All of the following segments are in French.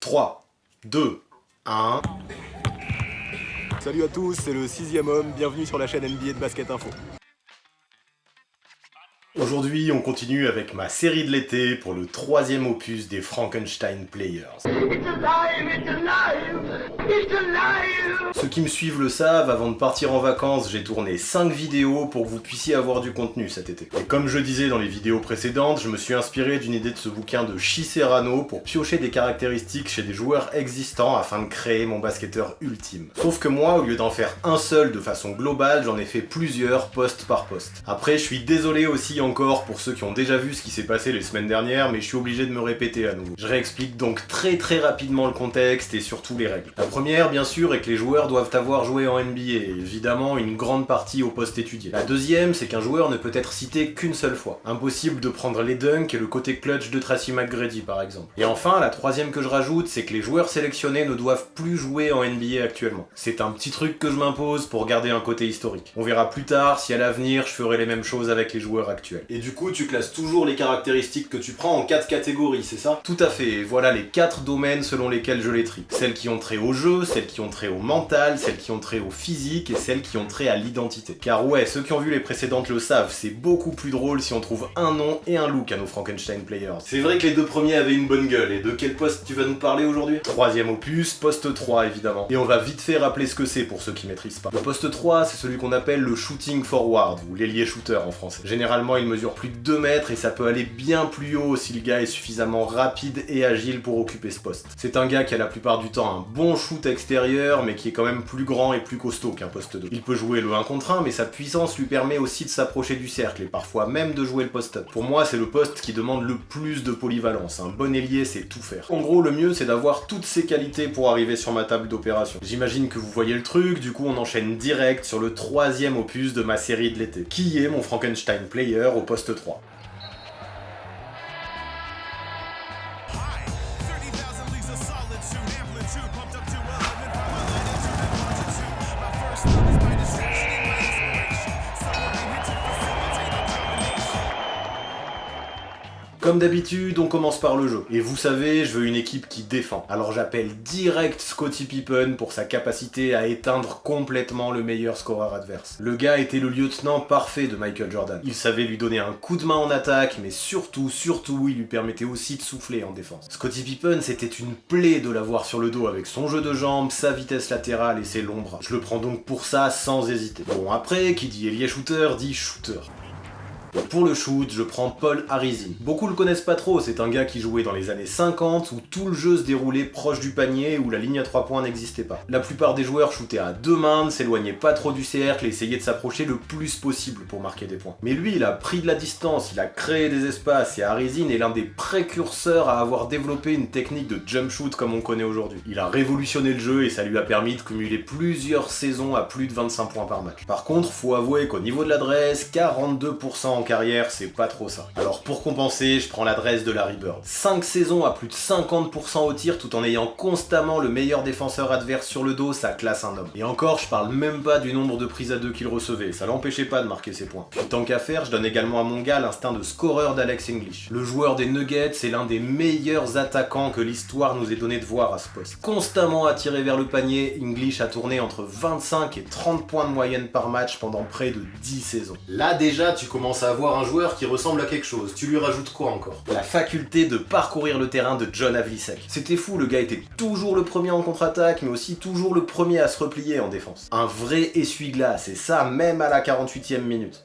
3, 2, 1... Salut à tous, c'est le 6ème homme, bienvenue sur la chaîne NBA de Basket Info. Aujourd'hui, on continue avec ma série de l'été pour le 3e opus des Frankenstein Players. It's alive! It's alive! It's alive! Ceux qui me suivent le savent, avant de partir en vacances, j'ai tourné 5 vidéos pour que vous puissiez avoir du contenu cet été. Et comme je disais dans les vidéos précédentes, je me suis inspiré d'une idée de ce bouquin de Chi Serrano pour piocher des caractéristiques chez des joueurs existants afin de créer mon basketteur ultime. Sauf que moi, au lieu d'en faire un seul de façon globale, j'en ai fait plusieurs poste par poste. Après, je suis désolé aussi encore pour ceux qui ont déjà vu ce qui s'est passé les semaines dernières, mais je suis obligé de me répéter à nouveau. Je réexplique donc très rapidement le contexte et surtout les règles. La première, bien sûr, est que les joueurs doivent avoir joué en NBA, et évidemment une grande partie au poste étudié. La deuxième, c'est qu'un joueur ne peut être cité qu'une seule fois. Impossible de prendre les dunks et le côté clutch de Tracy McGrady par exemple. Et enfin, la troisième que je rajoute, c'est que les joueurs sélectionnés ne doivent plus jouer en NBA actuellement. C'est un petit truc que je m'impose pour garder un côté historique. On verra plus tard si à l'avenir je ferai les mêmes choses avec les joueurs actuels. Et du coup, tu classes toujours les caractéristiques que tu prends en 4 catégories, c'est ça? Tout à fait, et voilà les 4 domaines selon lesquels je les trie. Celles qui ont trait au jeu, celles qui ont trait au mental, celles qui ont trait au physique et celles qui ont trait à l'identité. Car ouais, ceux qui ont vu les précédentes le savent, c'est beaucoup plus drôle si on trouve un nom et un look à nos Frankenstein Players. C'est vrai que les deux premiers avaient une bonne gueule, et de quel poste tu vas nous parler aujourd'hui? 3e opus, poste 3 évidemment. Et on va vite fait rappeler ce que c'est pour ceux qui maîtrisent pas. Le poste 3, c'est celui qu'on appelle le shooting forward, ou l'ailier shooter en français. Généralement, il mesure plus de 2 mètres et ça peut aller bien plus haut si le gars est suffisamment rapide et agile pour occuper ce poste. C'est un gars qui a la plupart du temps un bon shoot extérieur, mais qui est quand même plus grand et plus costaud qu'un poste 2. Il peut jouer le 1 contre 1, mais sa puissance lui permet aussi de s'approcher du cercle et parfois même de jouer le post-up. Pour moi, c'est le poste qui demande le plus de polyvalence. Un bon ailier, c'est tout faire. En gros, le mieux, c'est d'avoir toutes ces qualités pour arriver sur ma table d'opération. J'imagine que vous voyez le truc, du coup on enchaîne direct sur le 3e opus de ma série de l'été. Qui est mon Frankenstein Player au poste 3? Comme d'habitude, on commence par le jeu. Et vous savez, je veux une équipe qui défend. Alors j'appelle direct Scottie Pippen pour sa capacité à éteindre complètement le meilleur scoreur adverse. Le gars était le lieutenant parfait de Michael Jordan. Il savait lui donner un coup de main en attaque, mais surtout, il lui permettait aussi de souffler en défense. Scottie Pippen, c'était une plaie de l'avoir sur le dos avec son jeu de jambes, sa vitesse latérale et ses longs bras. Je le prends donc pour ça sans hésiter. Bon après, qui dit ailier shooter, dit shooter. Pour le shoot, je prends Paul Arizin. Beaucoup le connaissent pas trop, c'est un gars qui jouait dans les années 50 où tout le jeu se déroulait proche du panier où la ligne à 3 points n'existait pas. La plupart des joueurs shootaient à 2 mains, ne s'éloignaient pas trop du cercle et essayaient de s'approcher le plus possible pour marquer des points. Mais lui, il a pris de la distance, il a créé des espaces et Arizin est l'un des précurseurs à avoir développé une technique de jump shoot comme on connaît aujourd'hui. Il a révolutionné le jeu et ça lui a permis de cumuler plusieurs saisons à plus de 25 points par match. Par contre, faut avouer qu'au niveau de l'adresse, 42% en carrière, c'est pas trop ça. Alors pour compenser, je prends l'adresse de Larry Bird. 5 saisons à plus de 50% au tir tout en ayant constamment le meilleur défenseur adverse sur le dos, ça classe un homme. Et encore, je parle même pas du nombre de prises à 2 qu'il recevait, ça l'empêchait pas de marquer ses points. Puis tant qu'à faire, je donne également à mon gars l'instinct de scoreur d'Alex English. Le joueur des Nuggets, c'est l'un des meilleurs attaquants que l'histoire nous ait donné de voir à ce poste. Constamment attiré vers le panier, English a tourné entre 25 et 30 points de moyenne par match pendant près de 10 saisons. Là déjà, tu commences à avoir un joueur qui ressemble à quelque chose. Tu lui rajoutes quoi encore? La faculté de parcourir le terrain de John Havlicek. C'était fou, le gars était toujours le premier en contre-attaque, mais aussi toujours le premier à se replier en défense. Un vrai essuie-glace, et ça même à la 48e minute.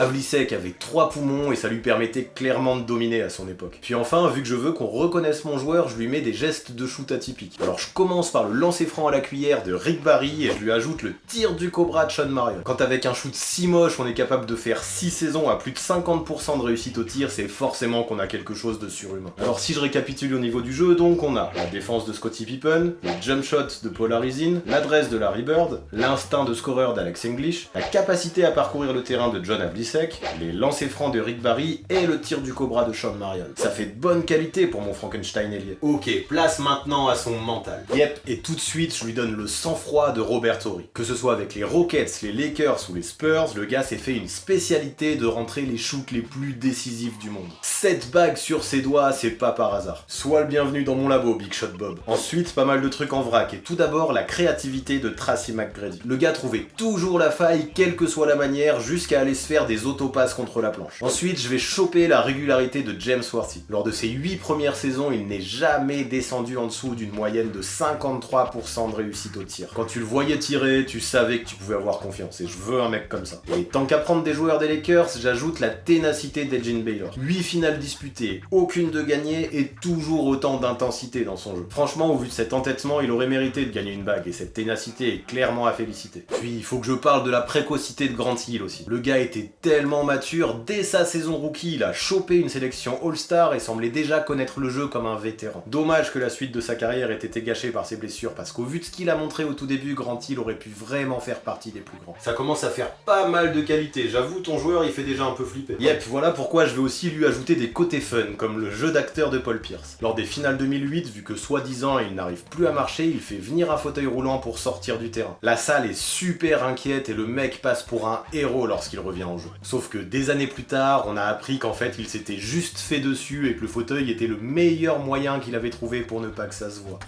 Havlicek avait 3 poumons et ça lui permettait clairement de dominer à son époque. Puis enfin, vu que je veux qu'on reconnaisse mon joueur, je lui mets des gestes de shoot atypiques. Alors je commence par le lancer franc à la cuillère de Rick Barry et je lui ajoute le tir du Cobra de Sean Marion. Quand avec un shoot si moche, on est capable de faire 6 saisons à plus de 50% de réussite au tir, c'est forcément qu'on a quelque chose de surhumain. Alors si je récapitule au niveau du jeu, donc on a la défense de Scottie Pippen, le jump shot de Paul Arizin, l'adresse de Larry Bird, l'instinct de scoreur d'Alex English, la capacité à parcourir le terrain de John Havlicek, Novicek, les lancers francs de Rick Barry et le tir du Cobra de Sean Marion. Ça fait de bonne qualité pour mon Frankenstein ailier. Ok, place maintenant à son mental. Yep, et tout de suite, je lui donne le sang-froid de Robert Horry. Que ce soit avec les Rockets, les Lakers ou les Spurs, le gars s'est fait une spécialité de rentrer les shoots les plus décisifs du monde. 7 bagues sur ses doigts, c'est pas par hasard. Sois le bienvenu dans mon labo, Big Shot Bob. Ensuite, pas mal de trucs en vrac, et tout d'abord, la créativité de Tracy McGrady. Le gars trouvait toujours la faille, quelle que soit la manière, jusqu'à aller se faire des autopasses contre la planche. Ensuite, je vais choper la régularité de James Worthy. Lors de ses 8 premières saisons, il n'est jamais descendu en dessous d'une moyenne de 53% de réussite au tir. Quand tu le voyais tirer, tu savais que tu pouvais avoir confiance, et je veux un mec comme ça. Et tant qu'à prendre des joueurs des Lakers, j'ajoute la ténacité d'Elgin Baylor. 8 finales disputées, aucune de gagnée, et toujours autant d'intensité dans son jeu. Franchement, au vu de cet entêtement, il aurait mérité de gagner une bague, et cette ténacité est clairement à féliciter. Puis, il faut que je parle de la précocité de Grant Hill aussi. Le gars était tellement mature, dès sa saison rookie, il a chopé une sélection All-Star et semblait déjà connaître le jeu comme un vétéran. Dommage que la suite de sa carrière ait été gâchée par ses blessures, parce qu'au vu de ce qu'il a montré au tout début, Grant Hill aurait pu vraiment faire partie des plus grands. Ça commence à faire pas mal de qualité, j'avoue ton joueur il fait déjà un peu flipper. Yep, voilà pourquoi je vais aussi lui ajouter des côtés fun, comme le jeu d'acteur de Paul Pierce. Lors des finales 2008, vu que soi-disant il n'arrive plus à marcher, il fait venir un fauteuil roulant pour sortir du terrain. La salle est super inquiète et le mec passe pour un héros lorsqu'il revient en jeu. Sauf que des années plus tard, on a appris qu'en fait il s'était juste fait dessus et que le fauteuil était le meilleur moyen qu'il avait trouvé pour ne pas que ça se voit.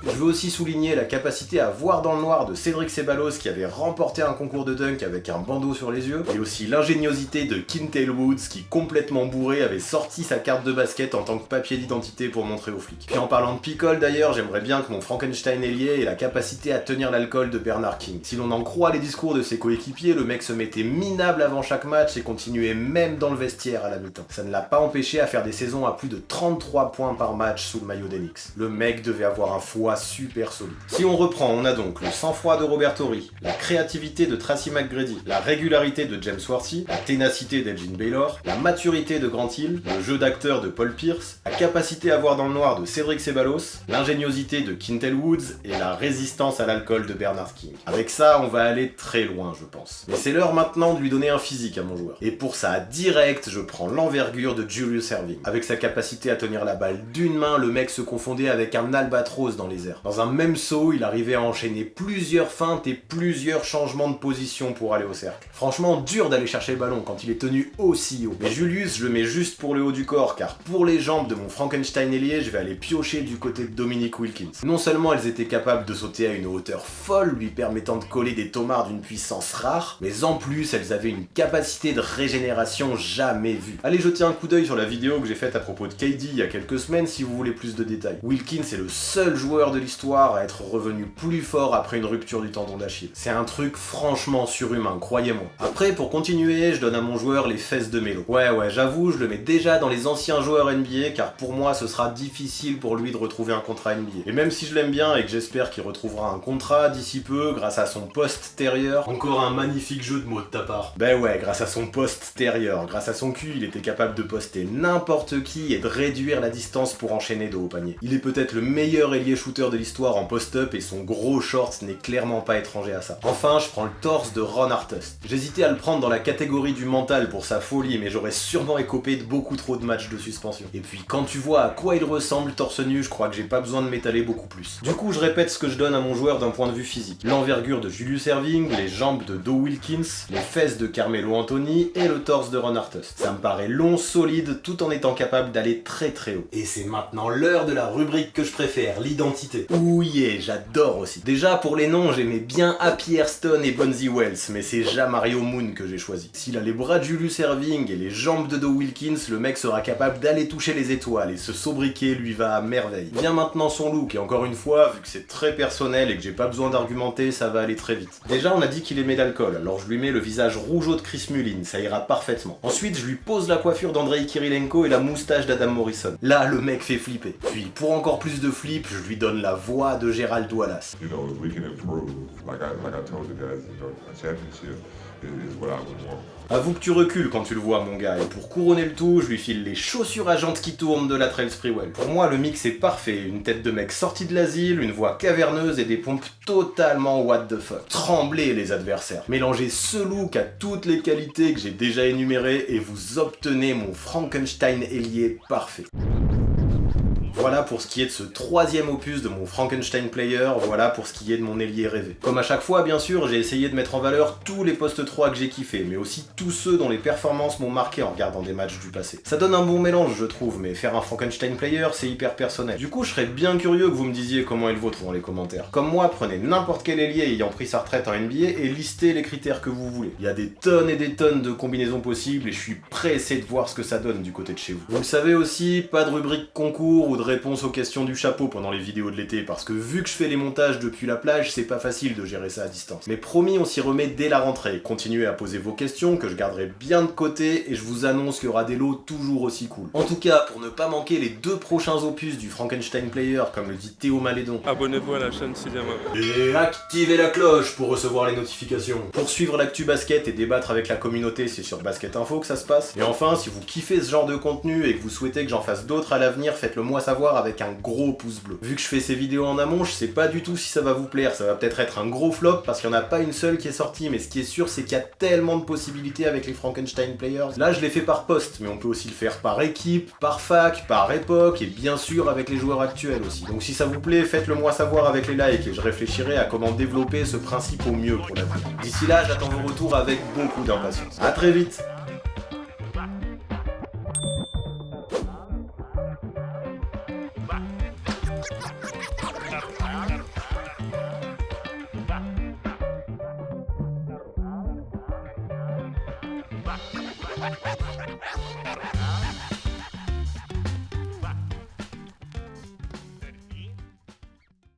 Je veux aussi souligner la capacité à voir dans le noir de Cédric Ceballos qui avait remporté un concours de dunk avec un bandeau sur les yeux, et aussi l'ingéniosité de Quintel Woods qui, complètement bourré, avait sorti sa carte de basket en tant que papier d'identité pour montrer aux flics. Puis en parlant de picole d'ailleurs, j'aimerais bien que mon Frankenstein ailier ait la capacité à tenir l'alcool de Bernard King. Si l'on en croit les discours de ses coéquipiers, le mec se mettait minable avant chaque match et continuait même dans le vestiaire à la mi-temps. Ça ne l'a pas empêché à faire des saisons à plus de 33 points par match sous le maillot d'Enix. Le mec devait avoir un foie super solide. Si on reprend, on a donc le sang-froid de Robert Horry, la créativité de Tracy McGrady, la régularité de James Worthy, la ténacité d'Elgin Baylor, la maturité de Grant Hill, le jeu d'acteur de Paul Pierce, la capacité à voir dans le noir de Cédric Ceballos, l'ingéniosité de Quintel Woods et la résistance à l'alcool de Bernard King. Avec ça, on va aller très loin, je pense. Mais c'est l'heure maintenant de lui donner un physique à mon joueur. Et pour ça, direct, je prends l'envergure de Julius Erving. Avec sa capacité à tenir la balle d'une main, le mec se confondait avec un albatros dans les airs. Dans un même saut, il arrivait à enchaîner plusieurs feintes et plusieurs changements de position pour aller au cercle. Franchement, dur d'aller chercher le ballon quand il est tenu aussi haut. Mais Julius, je le mets juste pour le haut du corps, car pour les jambes de mon Frankenstein ailier, je vais aller piocher du côté de Dominique Wilkins. Non seulement elles étaient capables de sauter à une hauteur folle, lui permettant de coller des tomards d'une puissance rare, mais en plus, elles avaient une capacité de régénération jamais vue. Allez jeter un coup d'œil sur la vidéo que j'ai faite à propos de KD il y a quelques semaines si vous voulez plus de détails. Wilkins est le seul joueur de l'histoire à être revenu plus fort après une rupture du tendon d'Achille. C'est un truc franchement surhumain, croyez-moi. Après, pour continuer, je donne à mon joueur les fesses de Melo. Ouais, j'avoue, je le mets déjà dans les anciens joueurs NBA, car pour moi, ce sera difficile pour lui de retrouver un contrat NBA. Et même si je l'aime bien et que j'espère qu'il retrouvera un contrat d'ici peu, grâce à son post-térieur, encore un magnifique jeu de mots de ta part. Ben ouais, grâce à son post-térieur, grâce à son cul, il était capable de poster n'importe qui et de réduire la distance pour enchaîner de haut panier. Il est peut-être le meilleur ailier shooter de l'histoire en post-up et son gros short n'est clairement pas étranger à ça. Enfin, je prends le torse de Ron Artest. J'hésitais à le prendre dans la catégorie du mental pour sa folie, mais j'aurais sûrement écopé de beaucoup trop de matchs de suspension. Et puis quand tu vois à quoi il ressemble torse nu, je crois que j'ai pas besoin de m'étaler beaucoup plus. Du coup, je répète ce que je donne à mon joueur d'un point de vue physique. L'envergure de Julius Erving, les jambes de Doe Wilkins, les fesses de Carmelo Anthony et le torse de Ron Artest. Ça me paraît long, solide, tout en étant capable d'aller très très haut. Et c'est maintenant l'heure de la rubrique que je préfère, l'identité. Ouh yeah, j'adore aussi. Déjà, pour les noms, j'aimais bien Happy Airstone et Bonzi Wells, mais c'est Jamario Moon que j'ai choisi. S'il a les bras de Julius Erving et les jambes de Doe Wilkins, le mec sera capable d'aller toucher les étoiles et ce sobriquet lui va à merveille. Vient maintenant son look, et encore une fois, vu que c'est très personnel et que j'ai pas besoin d'argumenter, ça va aller très vite. Déjà, on a dit qu'il aimait l'alcool, alors je lui mets le visage rougeau de Chris Mullin, ça ira parfaitement. Ensuite, je lui pose la coiffure d'Andrei Kirilenko et la moustache d'Adam Morrison. Là, le mec fait flipper. Puis, pour encore plus de flip, je lui donne la voix de Gérald Wallace. You know, we can improve. Like I told the guys during my championship, Et voilà, moi. Avoue que tu recules quand tu le vois, mon gars, et pour couronner le tout, je lui file les chaussures à jantes qui tournent de la Trail Sprewell. Pour moi, le mix est parfait, une tête de mec sorti de l'asile, une voix caverneuse et des pompes totalement what the fuck. Tremblez les adversaires. Mélangez ce look à toutes les qualités que j'ai déjà énumérées et vous obtenez mon Frankenstein ailier parfait. Voilà pour ce qui est de ce troisième opus de mon Frankenstein Player, voilà pour ce qui est de mon ailier rêvé. Comme à chaque fois, bien sûr, j'ai essayé de mettre en valeur tous les postes 3 que j'ai kiffé, mais aussi tous ceux dont les performances m'ont marqué en regardant des matchs du passé. Ça donne un bon mélange, je trouve, mais faire un Frankenstein Player, c'est hyper personnel. Du coup, je serais bien curieux que vous me disiez comment est le vôtre dans les commentaires. Comme moi, prenez n'importe quel ailier ayant pris sa retraite en NBA et listez les critères que vous voulez. Il y a des tonnes et des tonnes de combinaisons possibles et je suis pressé de voir ce que ça donne du côté de chez vous. Vous le savez aussi, pas de rubrique concours ou de réponse aux questions du chapeau pendant les vidéos de l'été, parce que vu que je fais les montages depuis la plage, c'est pas facile de gérer ça à distance. Mais promis, on s'y remet dès la rentrée. Continuez à poser vos questions, que je garderai bien de côté, et je vous annonce qu'il y aura des lots toujours aussi cool. En tout cas, pour ne pas manquer les 2 prochains opus du Frankenstein Player, comme le dit Théo Malédon, abonnez-vous à la chaîne 6ème Homme. et activez la cloche pour recevoir les notifications. Pour suivre l'actu basket et débattre avec la communauté, c'est sur Basket Info que ça se passe. Et enfin, si vous kiffez ce genre de contenu et que vous souhaitez que j'en fasse d'autres à l'avenir, faites-le moi savoir avec un gros pouce bleu. Vu que je fais ces vidéos en amont, je sais pas du tout si ça va vous plaire, ça va peut-être être un gros flop parce qu'il y en a pas une seule qui est sortie, mais ce qui est sûr c'est qu'il y a tellement de possibilités avec les Frankenstein Players. Là je l'ai fait par poste, mais on peut aussi le faire par équipe, par fac, par époque et bien sûr avec les joueurs actuels aussi. Donc si ça vous plaît, faites-le moi savoir avec les likes et je réfléchirai à comment développer ce principe au mieux pour l'avenir. D'ici là, j'attends vos retours avec beaucoup d'impatience. A très vite. Bye.